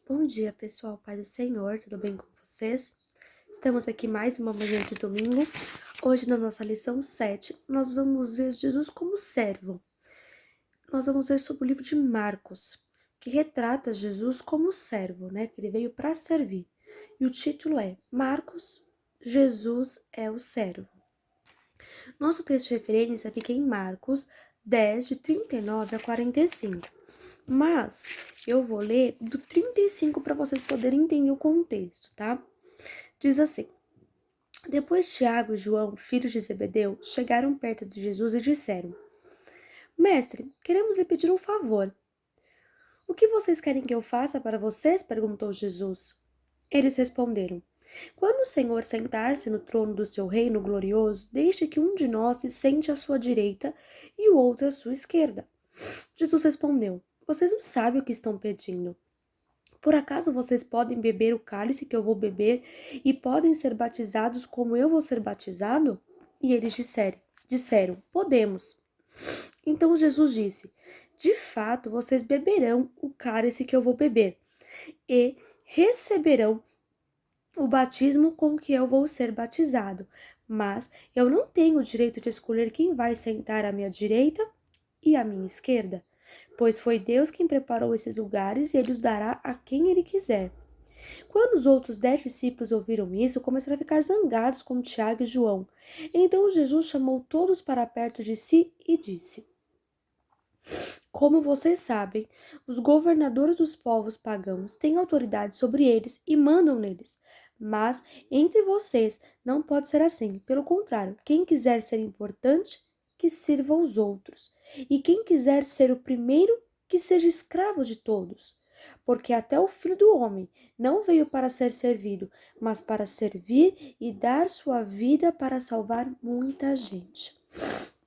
Bom dia, pessoal, Paz do Senhor, tudo bem com vocês? Estamos aqui mais uma manhã de domingo. Hoje, na nossa lição 7, nós vamos ver Jesus como servo. Nós vamos ver sobre o livro de Marcos, que retrata Jesus como servo, né? Que ele veio para servir. E o título é Marcos, Jesus é o servo. Nosso texto de referência fica em Marcos 10, de 39 a 45. Mas eu vou ler do 35 para vocês poderem entender o contexto, tá? Diz assim: Depois Tiago e João, filhos de Zebedeu, chegaram perto de Jesus e disseram: Mestre, queremos lhe pedir um favor. O que vocês querem que eu faça para vocês? Perguntou Jesus. Eles responderam: Quando o Senhor sentar-se no trono do seu reino glorioso, deixe que um de nós se sente à sua direita e o outro à sua esquerda. Jesus respondeu: Vocês não sabem o que estão pedindo. Por acaso vocês podem beber o cálice que eu vou beber e podem ser batizados como eu vou ser batizado? E eles disseram: Podemos. Então Jesus disse: De fato, vocês beberão o cálice que eu vou beber e receberão o batismo com que eu vou ser batizado. Mas eu não tenho o direito de escolher quem vai sentar à minha direita e à minha esquerda, pois foi Deus quem preparou esses lugares e ele os dará a quem ele quiser. Quando os outros 10 discípulos ouviram isso, começaram a ficar zangados com Tiago e João. Então Jesus chamou todos para perto de si e disse: Como vocês sabem, os governadores dos povos pagãos têm autoridade sobre eles e mandam neles. Mas entre vocês não pode ser assim. Pelo contrário, quem quiser ser importante, que sirva aos outros. E quem quiser ser o primeiro, que seja escravo de todos. Porque até o Filho do Homem não veio para ser servido, mas para servir e dar sua vida para salvar muita gente.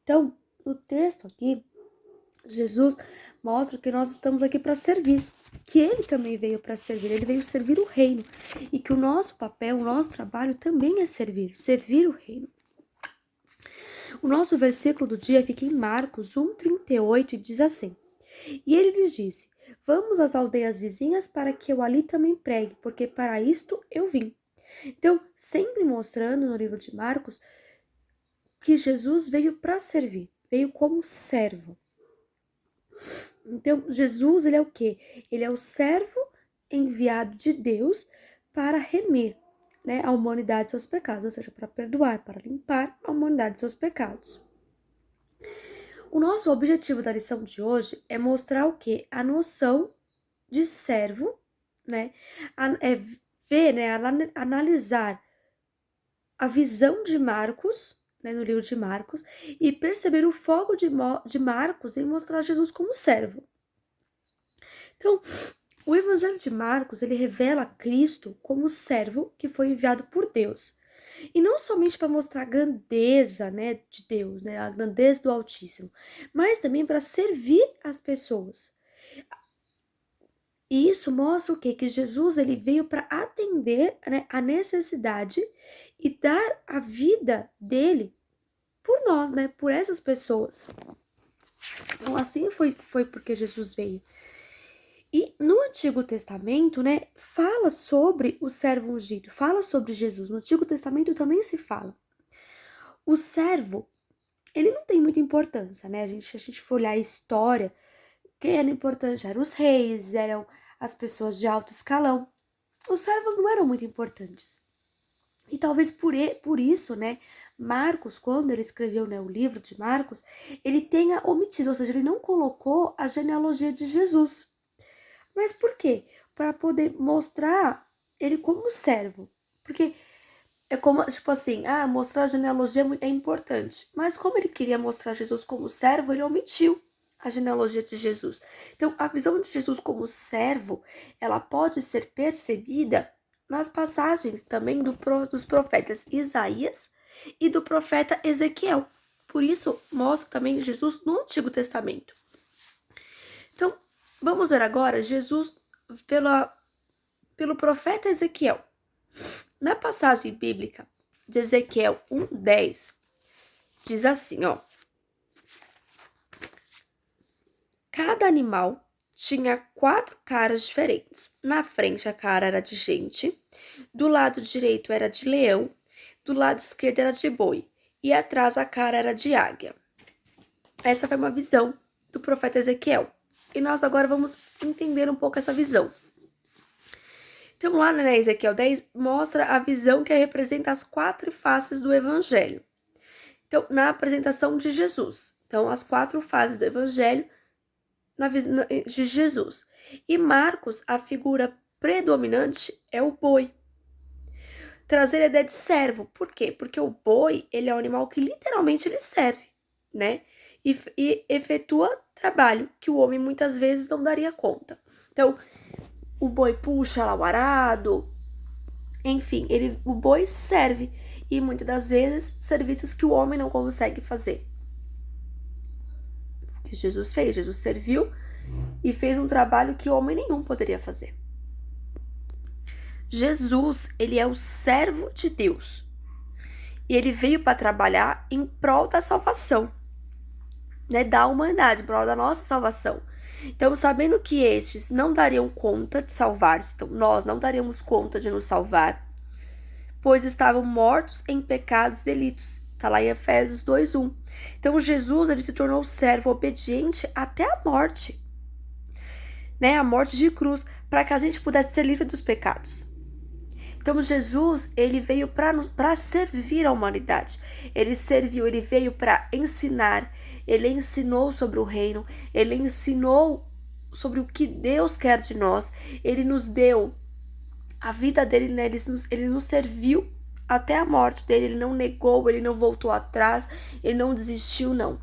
Então, no texto aqui, Jesus mostra que nós estamos aqui para servir, que ele também veio para servir, ele veio servir o reino, e que o nosso papel, o nosso trabalho também é servir o reino. O nosso versículo do dia fica em Marcos 1:38 e diz assim: E ele lhes disse: Vamos às aldeias vizinhas para que eu ali também pregue, porque para isto eu vim. Então, sempre mostrando no livro de Marcos que Jesus veio para servir, veio como servo. Então, Jesus, ele é o quê? Ele é o servo enviado de Deus para remir, né, a humanidade de seus pecados, ou seja, para perdoar, para limpar a humanidade de seus pecados. O nosso objetivo da lição de hoje é mostrar o quê? A noção de servo, né? É ver, né, analisar a visão de Marcos, né, no livro de Marcos, e perceber o foco de Marcos em mostrar Jesus como servo. Então, o Evangelho de Marcos, ele revela Cristo como servo que foi enviado por Deus. E não somente para mostrar a grandeza, né, de Deus, né, a grandeza do Altíssimo, mas também para servir as pessoas. E isso mostra o quê? Que Jesus ele veio para atender, né, a necessidade e dar a vida dele por nós, né, por essas pessoas. Então assim foi porque Jesus veio. E no Antigo Testamento, né, fala sobre o servo ungido, fala sobre Jesus. No Antigo Testamento também se fala. O servo, ele não tem muita importância, né? A gente for olhar a história, quem era importante eram os reis, eram as pessoas de alto escalão. Os servos não eram muito importantes. E talvez por isso, né, Marcos, quando ele escreveu, né, o livro de Marcos, ele tenha omitido, ou seja, ele não colocou a genealogia de Jesus. Mas por quê? Para poder mostrar ele como servo. Porque é como, tipo assim, mostrar a genealogia é importante. Mas como ele queria mostrar Jesus como servo, ele omitiu a genealogia de Jesus. Então, a visão de Jesus como servo, ela pode ser percebida nas passagens também dos profetas Isaías e do profeta Ezequiel. Por isso, mostra também Jesus no Antigo Testamento. Então, vamos ver agora Jesus pelo profeta Ezequiel. Na passagem bíblica de Ezequiel 1:10, diz assim, ó: Cada animal tinha 4 caras diferentes. Na frente a cara era de gente, do lado direito era de leão, do lado esquerdo era de boi, e atrás a cara era de águia. Essa foi uma visão do profeta Ezequiel. E nós agora vamos entender um pouco essa visão. Então, lá na Ezequiel 10, mostra a visão que representa as 4 faces do Evangelho. Então, na apresentação de Jesus. Então, as 4 fases do Evangelho de Jesus. E Marcos, a figura predominante é o boi. Trazer a ideia de servo. Por quê? Porque o boi, ele é um animal que literalmente ele serve, né? E efetua trabalho que o homem muitas vezes não daria conta. Então, o boi puxa lá o arado, enfim, o boi serve. E muitas das vezes, serviços que o homem não consegue fazer. O que Jesus fez? Jesus serviu e fez um trabalho que homem nenhum poderia fazer. Jesus, ele é o servo de Deus. E ele veio para trabalhar em prol da salvação, né, da humanidade, em prol da nossa salvação. Então, sabendo que estes não dariam conta de salvar-se, então nós não daríamos conta de nos salvar, pois estavam mortos em pecados e delitos. Está lá em Efésios 2:1. Então, Jesus, ele se tornou servo obediente até a morte, né, a morte de cruz, para que a gente pudesse ser livre dos pecados. Então, Jesus, ele veio para servir a humanidade. Ele serviu, ele veio para ensinar, ele ensinou sobre o reino, ele ensinou sobre o que Deus quer de nós, ele nos deu a vida dele, né? Ele nos serviu até a morte dele, ele não negou, ele não voltou atrás, ele não desistiu, não.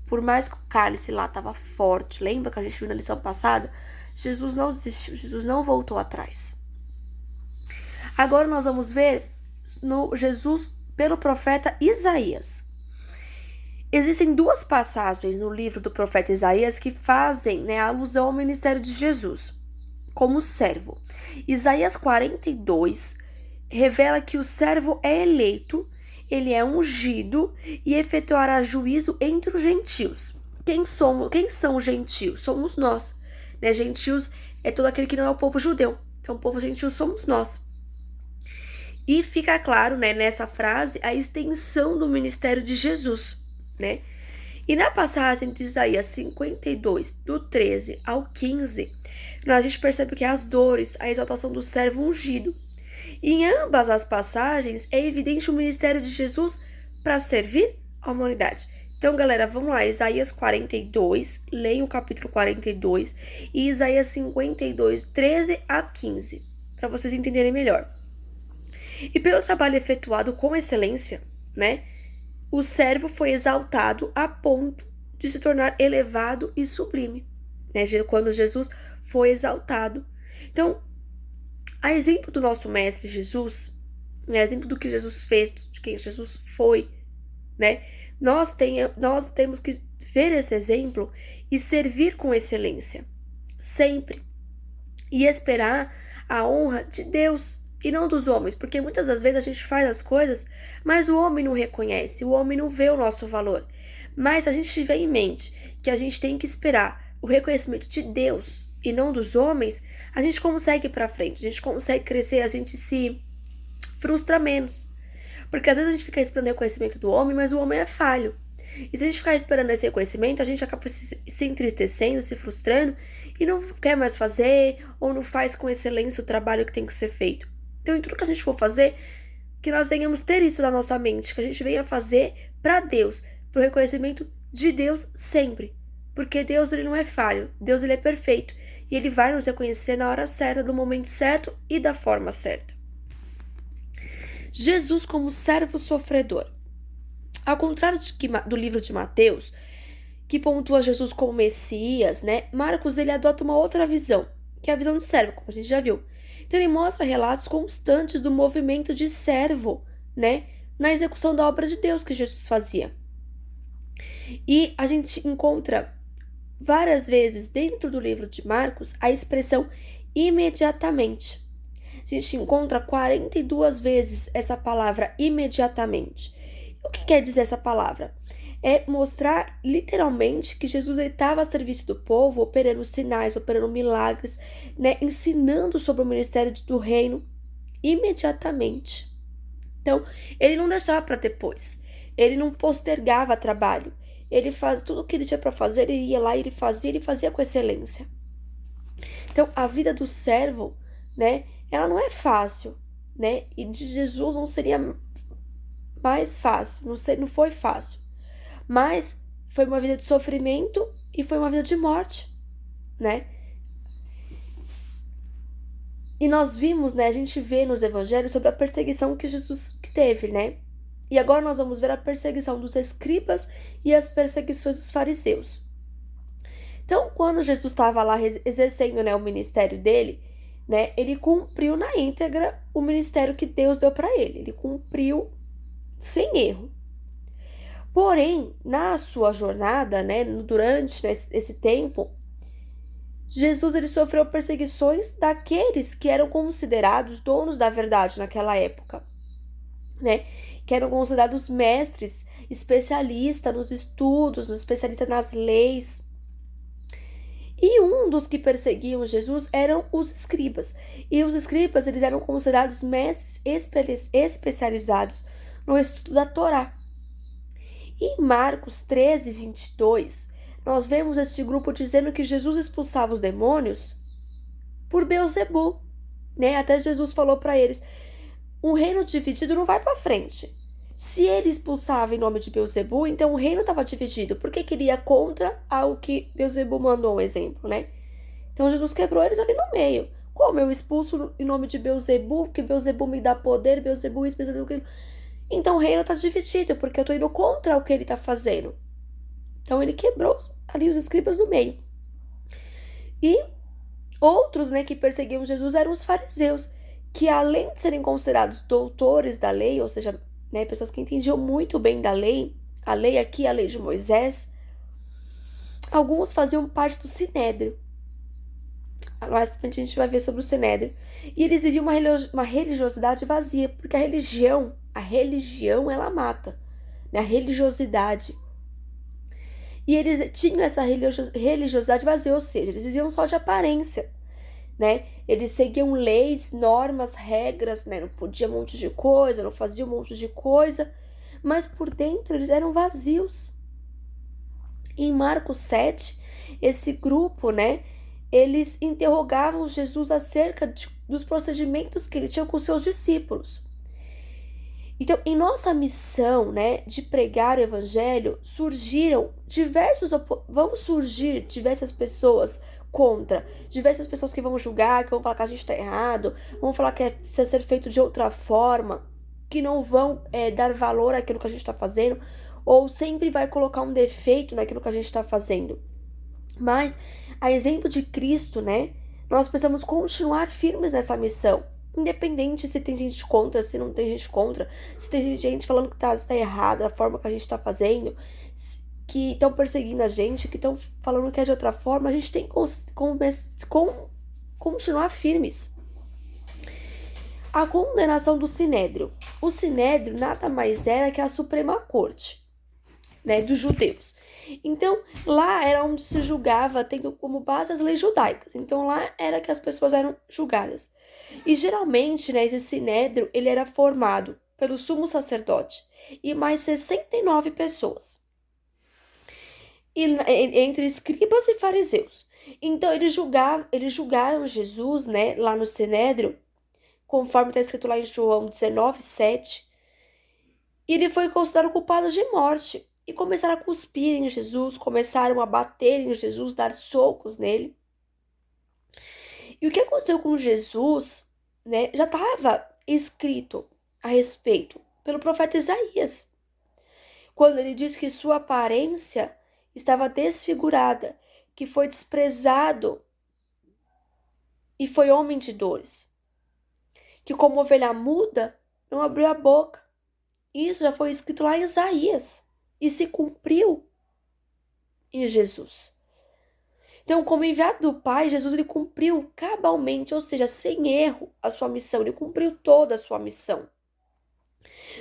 Por mais que o cálice lá estava forte, lembra que a gente viu na lição passada? Jesus não desistiu, Jesus não voltou atrás. Agora nós vamos ver Jesus pelo profeta Isaías. Existem 2 passagens no livro do profeta Isaías que fazem, né, alusão ao ministério de Jesus como servo. Isaías 42 revela que o servo é eleito, ele é ungido e efetuará juízo entre os gentios. Quem são os gentios? Somos nós, né? Gentios é todo aquele que não é o povo judeu. Então, o povo gentil somos nós. E fica claro, né, nessa frase, a extensão do ministério de Jesus, né? E na passagem de Isaías 52, do 13 ao 15, a gente percebe que as dores, a exaltação do servo ungido. E em ambas as passagens, é evidente o ministério de Jesus para servir a humanidade. Então, galera, vamos lá, Isaías 42, leiam o capítulo 42, e Isaías 52, 13 a 15, para vocês entenderem melhor. E pelo trabalho efetuado com excelência, né, o servo foi exaltado a ponto de se tornar elevado e sublime, né, quando Jesus foi exaltado. Então, a exemplo do nosso mestre Jesus, né, exemplo do que Jesus fez, de quem Jesus foi, né, nós temos que ver esse exemplo e servir com excelência, sempre, e esperar a honra de Deus e não dos homens, porque muitas das vezes a gente faz as coisas, mas o homem não reconhece, o homem não vê o nosso valor. Mas a gente tiver em mente que a gente tem que esperar o reconhecimento de Deus e não dos homens, a gente consegue ir pra frente, a gente consegue crescer, a gente se frustra menos. Porque às vezes a gente fica esperando o reconhecimento do homem, mas o homem é falho. E se a gente ficar esperando esse reconhecimento, a gente acaba se entristecendo, se frustrando e não quer mais fazer ou não faz com excelência o trabalho que tem que ser feito. Então, em tudo que a gente for fazer, que nós venhamos ter isso na nossa mente, que a gente venha fazer para Deus, para o reconhecimento de Deus sempre. Porque Deus, ele não é falho, Deus, ele é perfeito. E ele vai nos reconhecer na hora certa, do momento certo e da forma certa. Jesus como servo sofredor. Ao contrário do livro de Mateus, que pontua Jesus como Messias, né? Marcos, ele adota uma outra visão, que é a visão de servo, como a gente já viu. Então, ele mostra relatos constantes do movimento de servo, né, na execução da obra de Deus que Jesus fazia. E a gente encontra várias vezes dentro do livro de Marcos a expressão imediatamente. A gente encontra 42 vezes essa palavra imediatamente. O que quer dizer essa palavra? é mostrar literalmente que Jesus estava a serviço do povo, operando sinais, operando milagres, né, ensinando sobre o ministério do reino imediatamente. Então, ele não deixava para depois. Ele não postergava trabalho. Ele faz tudo o que ele tinha para fazer, ele ia lá, ele fazia com excelência. Então, a vida do servo, né, ela não é fácil, né? E de Jesus não seria mais fácil, não foi fácil. Mas foi uma vida de sofrimento e foi uma vida de morte, né? E nós vimos, né, a gente vê nos evangelhos sobre a perseguição que Jesus teve, né? E agora nós vamos ver a perseguição dos escribas e as perseguições dos fariseus. Então, quando Jesus estava lá exercendo, né, o ministério dele, né, ele cumpriu na íntegra o ministério que Deus deu para ele. Ele cumpriu sem erro. Porém, na sua jornada, né, durante esse tempo, Jesus ele sofreu perseguições daqueles que eram considerados donos da verdade naquela época, né? Que eram considerados mestres, especialistas nos estudos, especialistas nas leis. E um dos que perseguiam Jesus eram os escribas. E os escribas eles eram considerados mestres especializados no estudo da Torá. E em Marcos 13, 22, nós vemos este grupo dizendo que Jesus expulsava os demônios por Beelzebul, né? Até Jesus falou para eles: um reino dividido não vai para frente. Se ele expulsava em nome de Beelzebul, então o reino estava dividido, porque queria contra algo que Beelzebul mandou um exemplo, né? Então Jesus quebrou eles ali no meio. Como eu expulso em nome de Beelzebul, porque Beelzebul me dá poder, Beelzebul isso, Beelzebul aquilo. Então o reino está dividido, porque eu estou indo contra o que ele está fazendo. Então ele quebrou ali os escribas no meio. E outros, né, que perseguiam Jesus eram os fariseus, que além de serem considerados doutores da lei, ou seja, né, pessoas que entendiam muito bem da lei, a lei aqui, a lei de Moisés, alguns faziam parte do Sinédrio. Mais pra frente a gente vai ver sobre o Sinédrio. E eles viviam uma religiosidade vazia, porque a religião ela mata, né, a religiosidade. E eles tinham essa religiosidade vazia, ou seja, eles viviam só de aparência, né? Eles seguiam leis, normas, regras, né? Não podia um monte de coisa, não fazia um monte de coisa, mas por dentro eles eram vazios. Em Marcos 7, esse grupo, né? Eles interrogavam Jesus acerca dos procedimentos que ele tinha com seus discípulos. Então, em nossa missão, né, de pregar o evangelho, vão surgir diversas pessoas contra, diversas pessoas que vão julgar, que vão falar que a gente está errado, vão falar que precisa ser feito de outra forma, que não vão dar valor àquilo que a gente está fazendo, ou sempre vai colocar um defeito naquilo que a gente está fazendo. Mas, a exemplo de Cristo, né, nós precisamos continuar firmes nessa missão. Independente se tem gente contra, se não tem gente contra, se tem gente falando que está errado a forma que a gente está fazendo, que estão perseguindo a gente, que estão falando que é de outra forma, a gente tem que continuar firmes. A condenação do Sinédrio. O Sinédrio nada mais era que a Suprema Corte, né, dos judeus. Então, lá era onde se julgava, tendo como base as leis judaicas. Então, lá era que as pessoas eram julgadas. E geralmente, né, esse sinédrio, ele era formado pelo sumo sacerdote e mais 69 pessoas. Entre escribas e fariseus. Então, eles julgaram Jesus, né, lá no sinédrio, conforme está escrito lá em João 19, 7. E ele foi considerado culpado de morte. E começaram a cuspir em Jesus, começaram a bater em Jesus, dar socos nele. E o que aconteceu com Jesus, né, já estava escrito a respeito pelo profeta Isaías, quando ele diz que sua aparência estava desfigurada, que foi desprezado e foi homem de dores, que como ovelha muda não abriu a boca. Isso já foi escrito lá em Isaías e se cumpriu em Jesus. Então, como enviado do Pai, Jesus ele cumpriu cabalmente, ou seja, sem erro, a sua missão. Ele cumpriu toda a sua missão.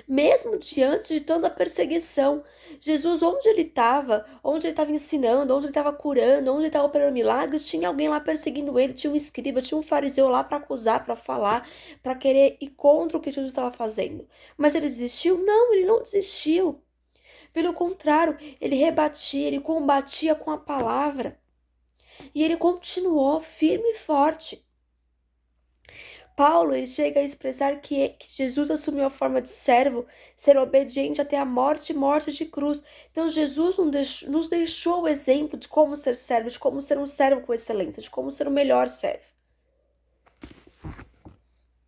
Mesmo diante de toda a perseguição, Jesus, onde ele estava ensinando, onde ele estava curando, onde ele estava operando milagres, tinha alguém lá perseguindo ele, tinha um escriba, tinha um fariseu lá para acusar, para falar, para querer ir contra o que Jesus estava fazendo. Mas ele desistiu? Não, ele não desistiu. Pelo contrário, ele rebatia, ele combatia com a palavra. E ele continuou firme e forte. Paulo ele chega a expressar que Jesus assumiu a forma de servo, ser obediente até a morte e morte de cruz. Então, Jesus nos deixou o exemplo de como ser servo, de como ser um servo com excelência, de como ser o melhor servo.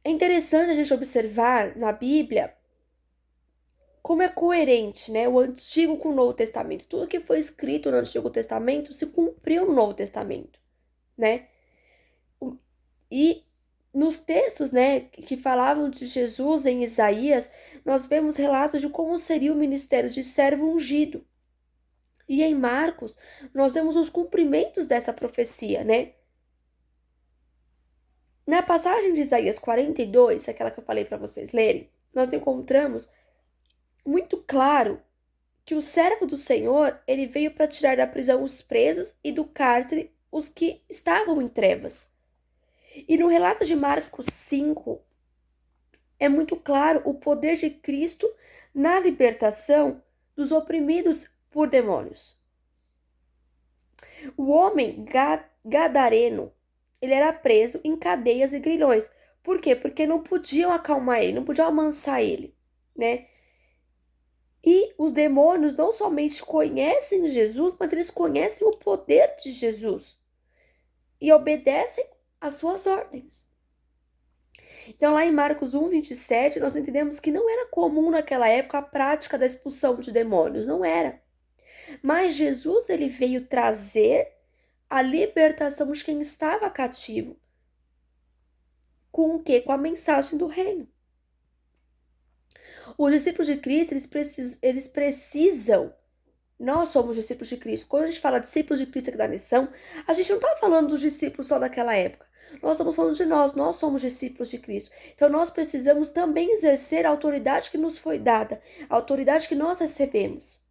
É interessante a gente observar na Bíblia como é coerente, né, o Antigo com o Novo Testamento. Tudo que foi escrito no Antigo Testamento se cumpriu no Novo Testamento, né? E nos textos, né, que falavam de Jesus em Isaías, nós vemos relatos de como seria o ministério de servo ungido. E em Marcos, nós vemos os cumprimentos dessa profecia, né? Na passagem de Isaías 42, aquela que eu falei para vocês lerem, nós encontramos muito claro que o servo do Senhor, ele veio para tirar da prisão os presos e do cárcere os que estavam em trevas. E no relato de Marcos 5, é muito claro o poder de Cristo na libertação dos oprimidos por demônios. O homem gadareno, ele era preso em cadeias e grilhões. Por quê? Porque não podiam acalmar ele, não podiam amansar ele, né? E os demônios não somente conhecem Jesus, mas eles conhecem o poder de Jesus e obedecem às suas ordens. Então, lá em Marcos 1:27, nós entendemos que não era comum naquela época a prática da expulsão de demônios, não era. Mas Jesus, ele veio trazer a libertação de quem estava cativo. Com o quê? Com a mensagem do reino. Os discípulos de Cristo, eles precisam. Nós somos discípulos de Cristo. Quando a gente fala discípulos de Cristo aqui da missão, a gente não está falando dos discípulos só daquela época. Nós estamos falando de nós somos discípulos de Cristo. Então nós precisamos também exercer a autoridade que nos foi dada, a autoridade que nós recebemos.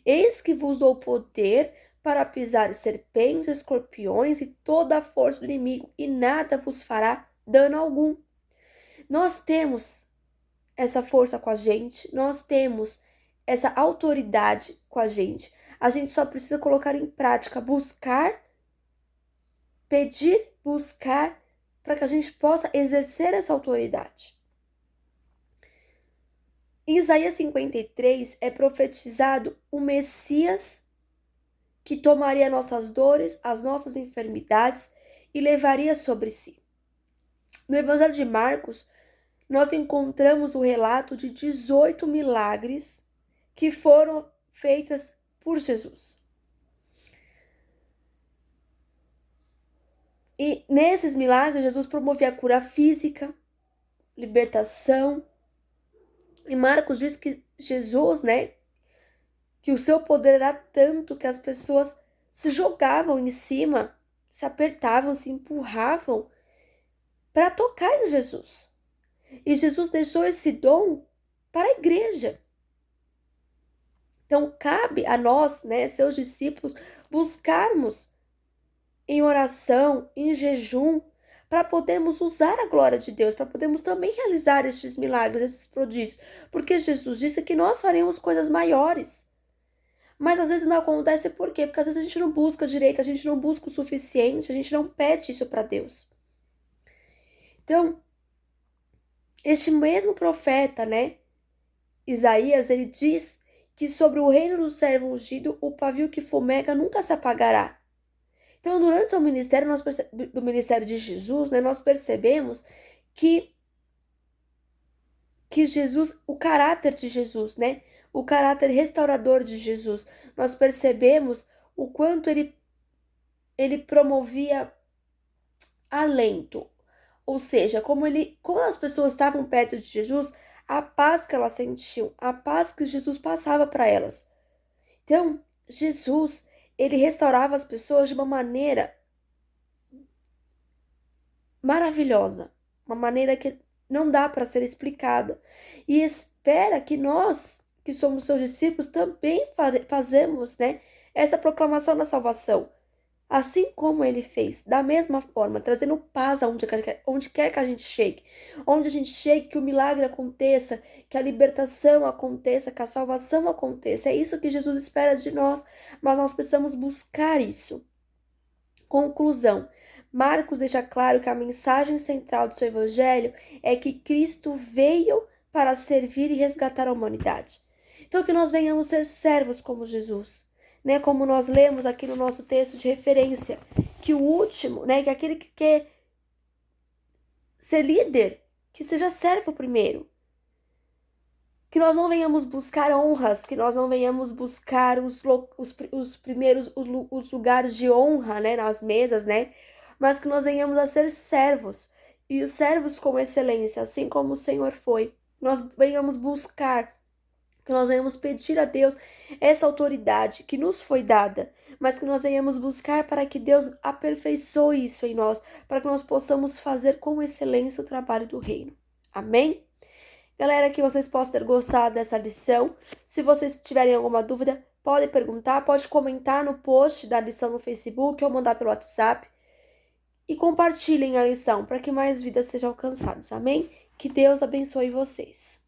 Eis que vos dou poder para pisar serpentes, escorpiões e toda a força do inimigo, e nada vos fará dano algum. Nós temos essa força com a gente, nós temos essa autoridade com a gente. A gente só precisa colocar em prática, buscar, pedir, buscar, para que a gente possa exercer essa autoridade. Em Isaías 53 é profetizado o Messias que tomaria nossas dores, as nossas enfermidades e levaria sobre si. No Evangelho de Marcos, nós encontramos o relato de 18 milagres que foram feitas por Jesus. E nesses milagres, Jesus promovia a cura física, libertação. E Marcos diz que Jesus, né, que o seu poder era tanto que as pessoas se jogavam em cima, se apertavam, se empurravam para tocar em Jesus. E Jesus deixou esse dom para a igreja. Então, cabe a nós, né, seus discípulos, buscarmos em oração, em jejum, para podermos usar a glória de Deus, para podermos também realizar estes milagres, esses prodígios. Porque Jesus disse que nós faremos coisas maiores. Mas às vezes não acontece por quê? Porque às vezes a gente não busca direito, a gente não busca o suficiente, a gente não pede isso para Deus. Então, este mesmo profeta, né, Isaías, ele diz que sobre o reino do servo ungido, o pavio que fumega nunca se apagará. Então, durante seu ministério, do ministério de Jesus, né, nós percebemos que Jesus, o caráter de Jesus, né, o caráter restaurador de Jesus, nós percebemos o quanto ele promovia alento, ou seja, como as pessoas estavam perto de Jesus, a paz que elas sentiam, a paz que Jesus passava para elas. Então, Jesus, ele restaurava as pessoas de uma maneira maravilhosa, uma maneira que não dá para ser explicada. E espera que nós, que somos seus discípulos, também fazemos, né, essa proclamação da salvação. Assim como ele fez, da mesma forma, trazendo paz onde quer que a gente chegue. Onde a gente chegue, que o milagre aconteça, que a libertação aconteça, que a salvação aconteça. É isso que Jesus espera de nós, mas nós precisamos buscar isso. Conclusão. Marcos deixa claro que a mensagem central do seu evangelho é que Cristo veio para servir e resgatar a humanidade. Então, que nós venhamos ser servos como Jesus, né? Como nós lemos aqui no nosso texto de referência, que o último, né? Que aquele que quer ser líder, que seja servo primeiro. Que nós não venhamos buscar honras, que nós não venhamos buscar os primeiros os lugares de honra, né? Nas mesas, né? Mas que nós venhamos a ser servos. E os servos com excelência, assim como o Senhor foi. Nós venhamos buscar, que nós venhamos pedir a Deus essa autoridade que nos foi dada, mas que nós venhamos buscar para que Deus aperfeiçoe isso em nós, para que nós possamos fazer com excelência o trabalho do reino. Amém? Galera, que vocês possam ter gostado dessa lição. Se vocês tiverem alguma dúvida, pode perguntar, pode comentar no post da lição no Facebook ou mandar pelo WhatsApp. E compartilhem a lição para que mais vidas sejam alcançadas. Amém? Que Deus abençoe vocês.